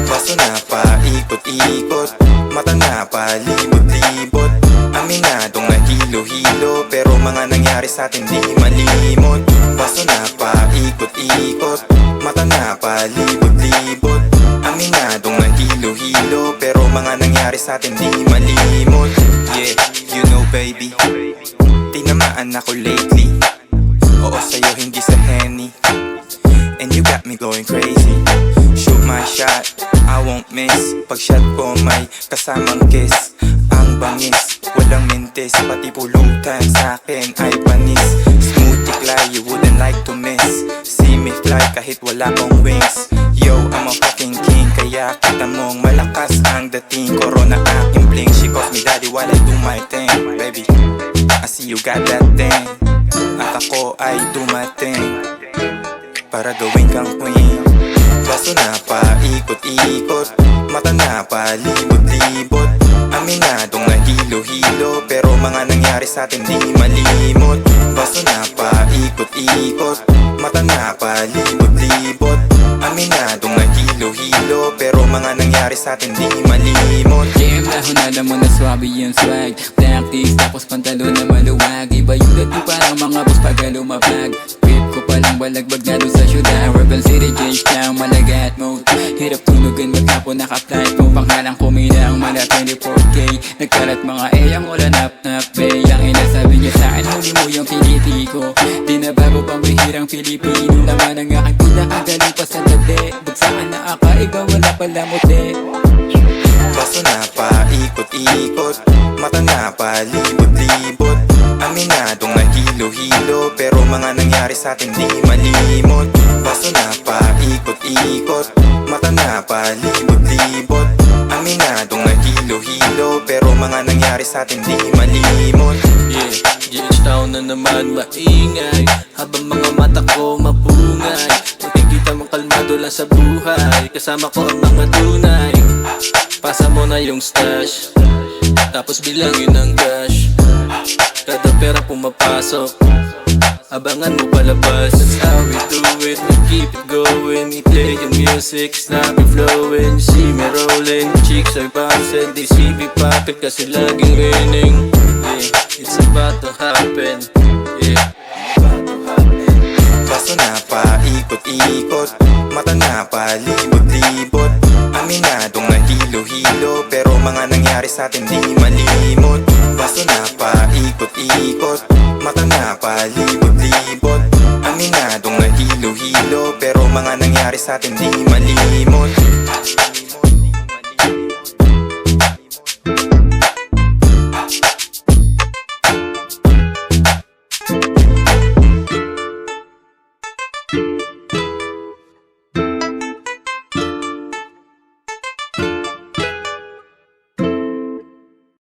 Baso na paikot-ikot, mata na palibot-libot, aminadong nahilo-hilo, pero mga nangyari sa atin di malimot. Baso na paikot-ikot, mata na palibot-libot, aminadong nahilo-hilo, pero mga nangyari sa atin di malimot. Yeah, you know baby, tinamaan ako lately. Oo sa'yo hindi sa Henny, and you got me going crazy. Shoot my shot, I won't miss. Pag shot ko may kasamang kiss. Ang bangis, walang mintis, pati pulutan sa'kin ay panis. Smooth tikla, you wouldn't like to miss. See me fly kahit wala kong wings. Yo, I'm a fucking king, kaya kita mong malakas ang dating. Corona aking bling, she calls me daddy while I do my thing. Baby, I see you got that thing, at ako ay dumating para gawin kang queen. Baso na paikot-ikot, mata na palibot-libot, aminadong nahilo-hilo, pero mga nangyari sa atin di malimot. Baso na paikot-ikot, mata na palibot-libot, aminadong nahilo-hilo, pero mga nangyari sa atin di malimot. JM dahon alam mo na swabe yung swag, black tees tapos pantalon na maluwag. Iba yung dating parang mga boss pag lumapag. Whip ko palang balagbag na doon sa syudad, Urban City, Jamestown, Malaga at Mode. Hirap tunugan maghapon naka-flight mo, pangalang kumina ang mala 24K. Nagkalat mga eyang ulan nap-nap bay. Ang inasabi niya sa'kin, huli mo yung kiliti ko. Di na bago pang bihirang Pilipino, naman ang aking pinakagaling pa sa tabi. Bagsakan na akaiba, wala pala muti. Baso na paikot-ikot, mata na palibot-libot, aminadong nahilo-hilo, pero mga nangyari sa atin di malimot. Baso na paikot-ikot, mata na palibot-libot, aminadong nahilo-hilo, pero mga nangyari sa atin di malimot. Yeah, Jamestown na naman maingay, habang mga mata ko mapungay. Makikita mong kalmado lang sa buhay, kasama ko ang mga tunay. Pasa mo na yung stash, tapos bilangin ang cash. Kada pera pumapasok, abangan mo palabas. That's how we do it, we keep it going. We play yung music, stop it flowing. You see me rolling, chicks are bouncing. They see me popping kasi laging winning. Yeah, it's about to happen. Yeah, Baso na paikot-ikot, mata na palibot-libot, aminadong nahilo-hilo, pero mga nangyari sa atin di malimot. Baso na paikot-ikot, mata na palibot-libot, aminadong nahilo-hilo, pero mga nangyari sa atin di malimot.